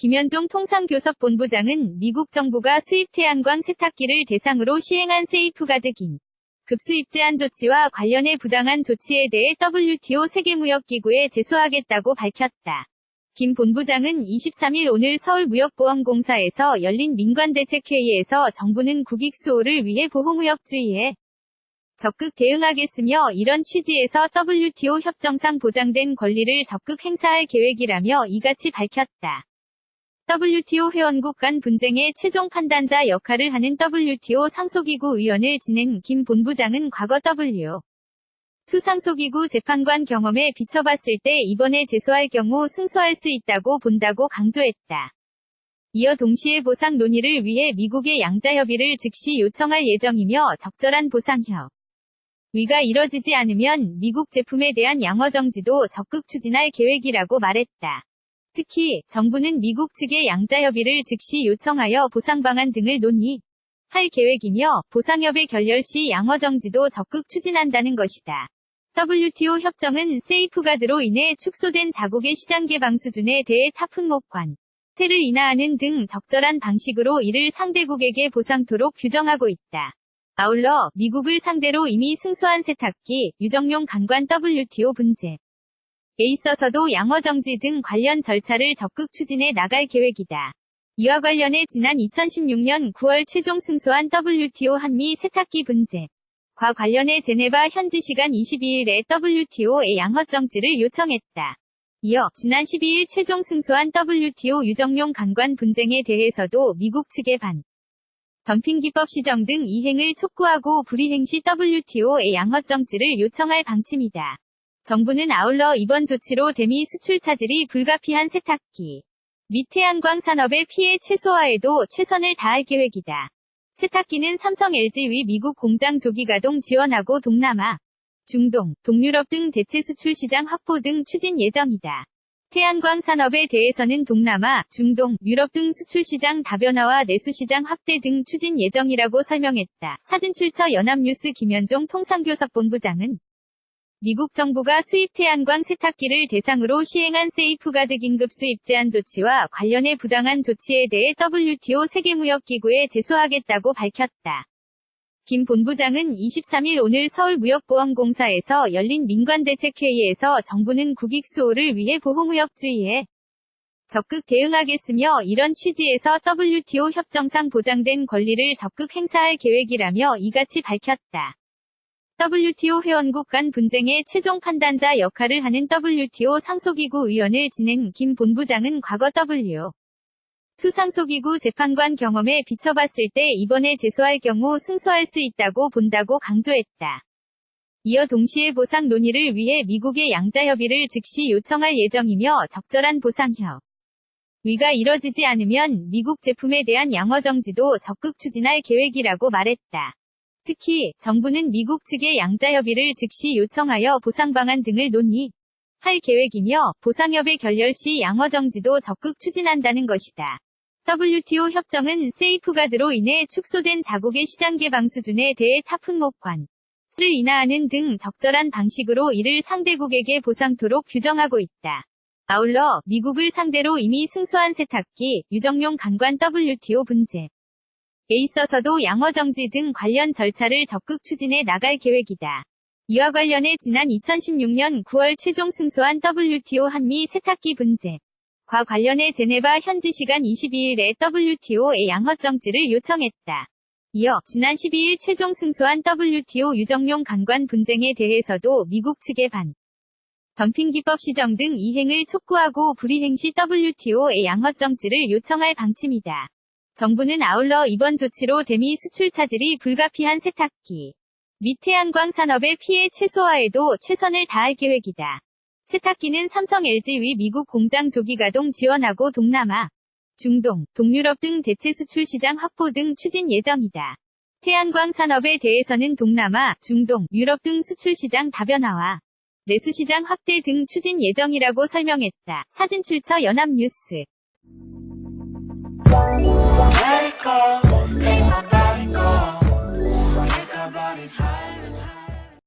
김현종 통상교섭본부장은 미국 정부가 수입 태양광 세탁기를 대상으로 시행한 세이프가드 긴급 수입 제한 조치와 관련해 부당한 조치에 대해 WTO 세계무역기구에 제소하겠다고 밝혔다. 김 본부장은 23일 오늘 서울무역보험공사에서 열린 민관대책회의에서 정부는 국익 수호를 위해 보호무역주의에 적극 대응하겠으며 이런 취지에서 WTO 협정상 보장된 권리를 적극 행사할 계획이라며 이같이 밝혔다. WTO 회원국 간 분쟁의 최종 판단자 역할을 하는 WTO 상소기구 위원을 지낸 김 본부장은 과거 WTO 상소기구 재판관 경험에 비춰봤을 때 이번에 제소할 경우 승소할 수 있다고 본다고 강조했다. 이어 동시에 보상 논의를 위해 미국의 양자협의를 즉시 요청할 예정이며 적절한 보상협의가 이뤄지지 않으면 미국 제품에 대한 양어 정지도 적극 추진할 계획이라고 말했다. 특히 정부는 미국 측의 양자협의를 즉시 요청하여 보상 방안 등을 논의할 계획이며 보상협의 결렬 시 양어 정지도 적극 추진한다는 것이다. WTO 협정은 세이프가드로 인해 축소된 자국의 시장 개방 수준에 대해 타품목 관세를 인하하는 등 적절한 방식으로 이를 상대국에게 보상토록 규정하고 있다. 아울러 미국을 상대로 이미 승소한 세탁기, 유정용 관관 WTO 분쟁에 있어서도 양어 정지 등 관련 절차를 적극 추진해 나갈 계획이다. 이와 관련해 지난 2016년 9월 최종 승소한 WTO 한미 세탁기 분쟁과 관련해 제네바 현지 시간 22일에 WTO에 양어 정지를 요청했다. 이어 지난 12일 최종 승소한 WTO 유정용 관관 분쟁에 대해서도 미국 측의 덤핑기법 시정 등 이행을 촉구하고 불이행 시 WTO에 양어 정지를 요청할 방침이다. 정부는 아울러 이번 조치로 대미 수출 차질이 불가피한 세탁기 및 태양광 산업의 피해 최소화에도 최선을 다할 계획이다. 세탁기는 삼성 LG의 미국 공장 조기 가동 지원하고 동남아, 중동, 동유럽 등 대체 수출 시장 확보 등 추진 예정이다. 태양광 산업에 대해서는 동남아, 중동, 유럽 등 수출 시장 다변화와 내수 시장 확대 등 추진 예정이라고 설명했다. 사진 출처 연합뉴스 김현종 통상교섭본부장은 미국 정부가 수입 태양광 세탁기를 대상으로 시행한 세이프가드 긴급 수입 제한 조치와 관련해 부당한 조치에 대해 WTO 세계무역기구에 제소하겠다고 밝혔다. 김 본부장은 23일 오늘 서울무역보험공사에서 열린 민관대책회의에서 정부는 국익 수호를 위해 보호무역주의에 적극 대응하겠으며 이런 취지에서 WTO 협정상 보장된 권리를 적극 행사할 계획이라며 이같이 밝혔다. WTO 회원국 간 분쟁의 최종 판단자 역할을 하는 WTO 상소기구 위원을 지낸 김 본부장은 과거 WTO 상소기구 재판관 경험에 비춰봤을 때 이번에 제소할 경우 승소할 수 있다고 본다고 강조했다. 이어 동시에 보상 논의를 위해 미국의 양자협의를 즉시 요청할 예정이며 적절한 보상협의가 이뤄지지 않으면 미국 제품에 대한 양어 정지도 적극 추진할 계획이라고 말했다. 특히 정부는 미국 측의 양자협의를 즉시 요청하여 보상 방안 등을 논의할 계획이며 보상협의 결렬 시 양어 정지도 적극 추진한다는 것이다. WTO 협정은 세이프가드로 인해 축소된 자국의 시장 개방 수준에 대해 타품목 관세를 인하하는 등 적절한 방식으로 이를 상대국에게 보상토록 규정하고 있다. 아울러 미국을 상대로 이미 승소한 세탁기, 유정용 관관 WTO 분쟁에 있어서도 양어 정지 등 관련 절차를 적극 추진해 나갈 계획이다. 이와 관련해 지난 2016년 9월 최종 승소한 WTO 한미 세탁기 분쟁과 관련해 제네바 현지 시간 22일에 WTO에 양어 정지를 요청했다. 이어 지난 12일 최종 승소한 WTO 유정용 관관 분쟁에 대해서도 미국 측의 덤핑기법 시정 등 이행을 촉구하고 불이행 시 WTO에 양어 정지를 요청할 방침이다. 정부는 아울러 이번 조치로 대미 수출 차질이 불가피한 세탁기 및 태양광 산업의 피해 최소화에도 최선을 다할 계획이다. 세탁기는 삼성 LG의 미국 공장 조기 가동 지원하고 동남아, 중동, 동유럽 등 대체 수출 시장 확보 등 추진 예정이다. 태양광 산업에 대해서는 동남아, 중동, 유럽 등 수출 시장 다변화와 내수 시장 확대 등 추진 예정이라고 설명했다. 사진 출처 연합뉴스 Let it go, ain't nobody go. Take our bodies higher and higher.